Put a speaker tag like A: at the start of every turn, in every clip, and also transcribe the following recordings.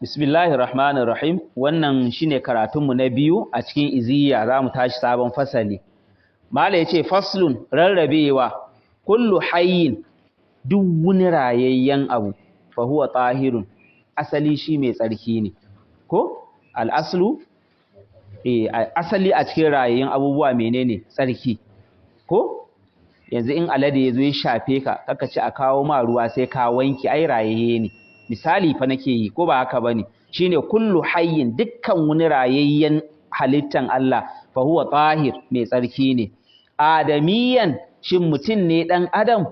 A: Bismillahir Rahmanir Rahim. Wannan shine karatunmu na biyu a cikin iziya, zamu tashi sabon fasali. Mala yace faslun, rarrabewa, kullu hayyin, duk wani rayayyen abu fa huwa tahirun, asali shi mai tsarki ne. Ko al-aslu asali a cikin rayayyen abubuwa menene? Tsarki. Ko yanzu in alade yazo ya shafe ka, kaka ci a kawo ma ruwa sai ka wanke, ai rayayye ne. Misali fa nake yi, ko ba haka bane? Shine kullu hayyin, dukkan wani rayayyen halittan Allah fa huwa tahir, mai tsarki ne. Adamiyan, shin mutum ne dan adam,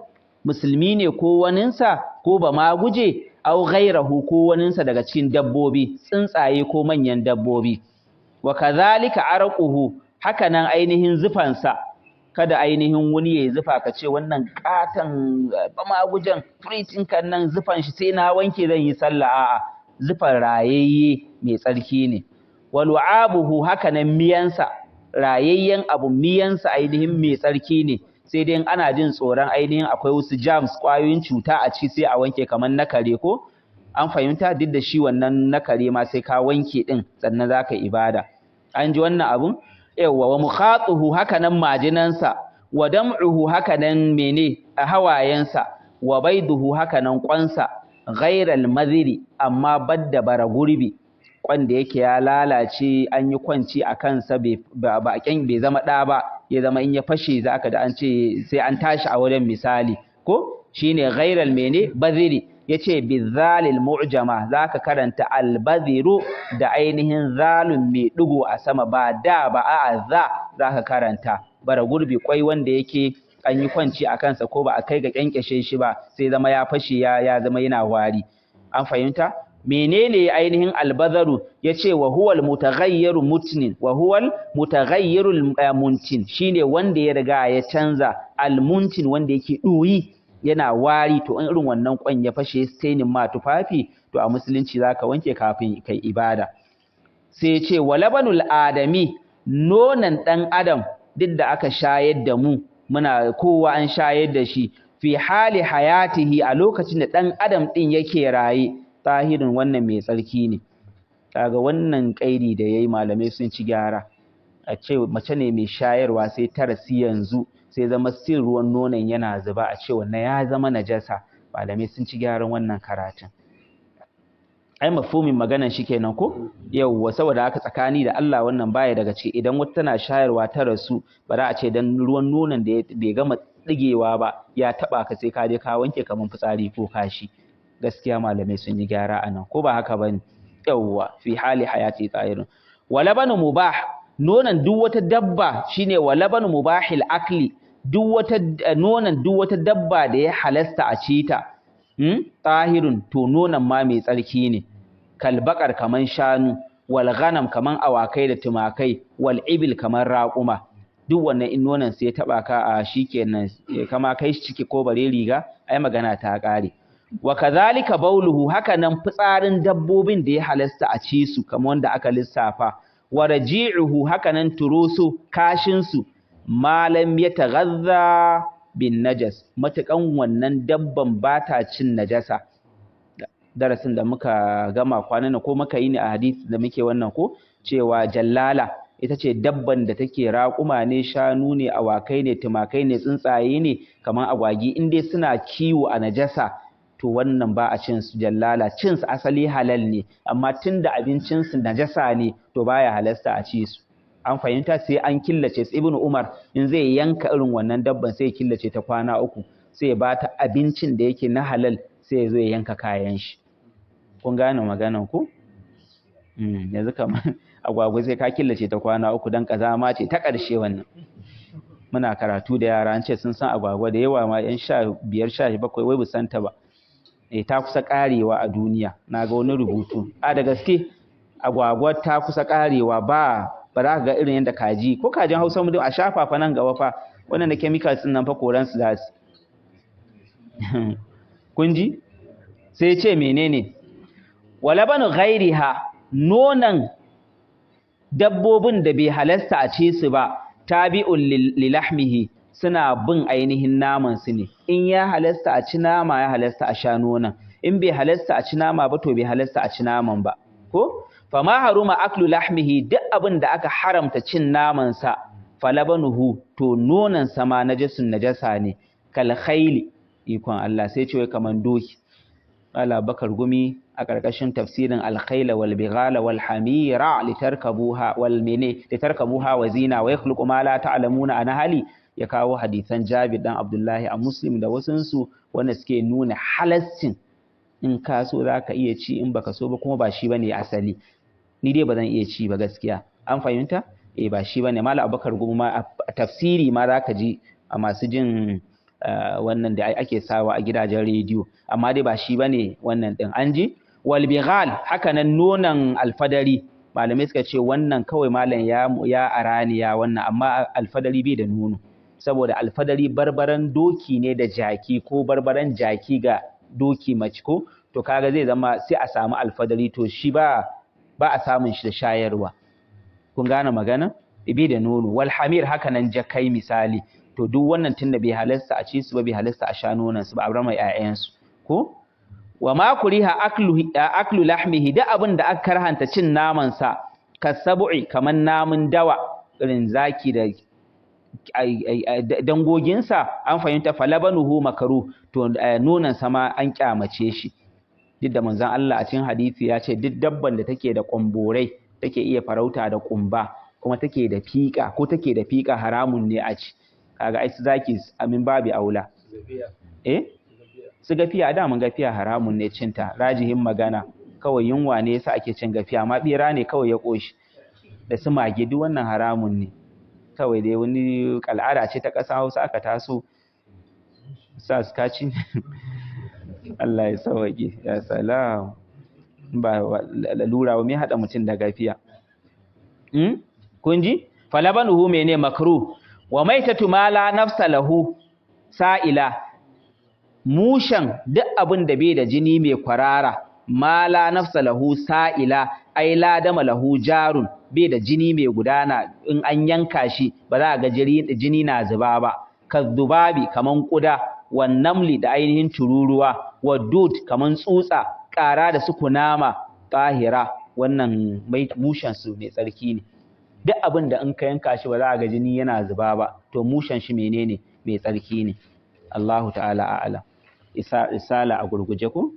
A: musulmi ne ko waninsa, ko ba ma guje, au ghairahu ko waninsa daga cikin dabbobi, tsuntsaye ko manyan dabbobi. Wa kadhalika arquhu, hakanan ainihin zufansa, kada ainihin wani yayi zufa ka ce wannan katan bamagujan fritin kan nan zufan shi sai na wanke zan yi sallah, a'a, zufan rayayye mai tsarki ne. Walu'abuhu, hakanan miyansa, rayayyen abu miyansa ainihin mai tsarki ne, sai dai ana jin tsoron ainihin akwai wasu germs, kwayoyin cuta a ciki, sai a wanke kamar na kare. Ko an fahimta? Duk da shi wannan na kare ma sai ka wanke din sannan zaka ibada. An ji wannan abun? Yawwa. Wa mukhatuhu, hakanan majinansa, wa dam'uhu, hakanan mene a hawayensa, wa baiduhu, hakanan kwansa, ghairal madhiri, amma badda bara gurbi, kwan da yake ya lalace, an yi kwanci a kansa bai zama ɗa ba, ya zama in ya fashe zaka da an ce sai an tashi a wurin misali. Ko shine ghairal mene badhiri, yace bizalil mu'jama, zaka karanta albadhiru da ainihin zalun mai digo a sama, ba da ba a'a zaka karanta. Bara gurbi, kwai wanda yake an yi kwanci a kansa ko ba a kai ga kyankyashe shi ba, sai zama ya fashe ya zama yana wari. An fahimta? Menene ainihin albadharu? Yace wa huwal mutaghayyiru mutnin, wa huwal mutaghayyirul muntin, shine wanda ya riga ya canza, almuntin wanda yake doyi yana wari. To in irin wannan kwan ya fashe stainin ma tufafi, to a musulunci zaka wanke kafin kai ibada. Sai ya ce wa labanul adami, nonon dan adam, duk da aka shayar da mu, muna kowa an shayar da shi, fi hali hayatihi, a lokacin da dan adam din yake raye, tahirin, wannan mai tsarki ne. Kaga wannan kaidi da yayi malamai sun ci gyara. A ce mace ne mai shayarwa sai ta rasu yanzu, sai zama still ruwan nonon yana zuba, a ce wannan ya zama najasa. Malamai sun ci gyaran wannan karatun. Ai mafhumin maganan shi kenan ko? Yawwa. Saboda haka tsakani da Allah wannan baya daga ciki. Idan wata tana shayarwa ta rasu, ba za a ce dan ruwan nonon da bai gama tsigewa ba ya taba ka sai ka je ka wanke kaman fitsari ko kashi. Gaskiya malamai sun yi gyara anan, ko ba haka bane? Yawwa. Fi hali hayati tahirun. Wa labanu mubah, nonon duk wata dabba, shine wa labanu mubahil akli, nonon duk wata dabba da ya halasta a ci ta, tahirun, to nonon ma mai tsarki ne. Kalbakar, kaman shanu, wal ghanam, kaman awakai da tumakai, wal ibil, kaman raƙuma. Duk wannan in nonon sai ya taba ka, a shikenan, kama kai shi ciki ko bare riga, ai magana ta kare. Wa kadhalika bauluhu, haka nan fitsarin dabbobin da ya halasta a ci su, kamar wanda aka lissafa. Wa raji'uhu, haka nan turusu, kashin su, malam yataghazza bin najas, matukan wannan dabban bata cin najasa. Darasin da muka gama kwanan ko muka yi ne a hadisi da muke wannan ko, cewa jallala ita ce dabban da take raƙuma ne, shanu ne, awakai ne, tumakai ne, tsuntsaye ne, kamar agwagi, in dai suna kiwo a najasa, to wannan ba a cin su. Jallala cin su asali halal ne, amma tunda abincin su najasa ne, to baya halasta a ci su. An fahimta? Sai an killace su. Ibn Umar in zai yanka irin wannan dabban sai ya killace ta kwana 3, sai ya bata abincin da yake na halal, sai ya zo ya yanka kayan shi. Kun gane maganan ku? Yanzu kamar agwagwa sai ka killace ta kwana 3 dan kazama ce ta ƙarshe wannan. Muna karatu da yara an ce sun san agwagwa da yawa ma, yan 15 17 wai bu santa ba. Ta kusa karewa a duniya. Na ga wani rubutu. Da gaske agwagwa ta kusa karewa, ba za ka ga irin yadda kaji, ko kajin Hausa mu a shafa fa nan gaba fa, wannan da chemicals din nan fa koran su za su. Kun ji? Sai ce menene? Wala banu ghairiha, nonan dabbobin da bai halasta a ce su ba, tabi'un lilahmihi, suna bin ainihin naman su ne. In ya halasta a ci nama, ya halasta a sha nonon. in bai halasta a ci nama ba to bai halasta a ci naman ba ko fama haruma aklu lahmihi duk abin da aka haramta cin naman sa falabanuhu to nonan sama najasa ne kal khayli ikon Allah sai ce wai kaman doki ala bakar gumi a ƙarƙashin tafsirin al-khayla wal bighala wal hamira litarkabuha wal mene litarkabuha wa zina wa yakhluqu ma la ta'lamuna ana hali ya kawo hadisan Jabir dan Abdullahi a Muslim da wasunsu wanda suke nuna halascin in ka so zaka iya ci in baka so ba kuma ba shi bane asali ni dai bazan iya ci ba gaskiya an fahimta ba shi bane Malam Abubakar Guma a tafsiri ma zaka ji a masu jin wannan da ake sawa a gidajen rediyo amma dai ba shi bane wannan din an ji wal bighal haka nan nonan alfadari malamai suka ce wannan kawai malam ya araniya wannan amma alfadari bai da nono saboda alfadari barbaran doki ne da jaki ko barbaran jaki ga doki mace ko to kaga zai zama sai a samu alfadari to shi ba a samun shi da shayarwa kun gane magana bai da nono wal hamir haka nan jakai misali to duk wannan tunda bai halasta a ci su ba bai halasta a sha nonon su ba a bar mai ƴaƴan su ko wa ma kuriha aklu lahmihi da abin da aka karhanta cin naman sa kasabu'i kaman namun dawa irin zaki da dangogin sa an fahimta falabanuhu makaru to nonon sa ma an kyamace shi duk da manzon Allah a cikin hadisi ya ce duk dabban da take da kumborai take iya farauta da kumba kuma take da fika ko take da fika haramun ne a ci kaga ai zaki amin babi aula su gafiya da mun gafiya haramun ne cinta rajihin magana kawai yunwa ne yasa ake cin gafiya amma bera ne kawai ya koshi da su mage duk wannan haramun ne kawai dai wani al'ada ce ta ƙasa Hausa aka taso sa su kaci Allah ya sauke ya salam ba lalura wa me hada mutun da gafiya kun ji falabanuhu mene makruh wa maitatu ma la nafsa lahu sa'ila mushan duk abin da bai da jini mai kwarara ma la nafsa lahu sa'ila ai la dama lahu jarun bai da jini mai gudana in an yanka shi ba za a ga jini na zuba ba kaddubabi kaman kuda wan namli da ainihin tururuwa wadud kaman tsutsa ƙara da su kunama tahira wannan mushan su mai tsarki ne duk abin da in ka yanka shi ba za a ga jini yana zuba ba to mushan shi menene mai tsarki ne Allahu ta'ala a'lam isala a gurguje ko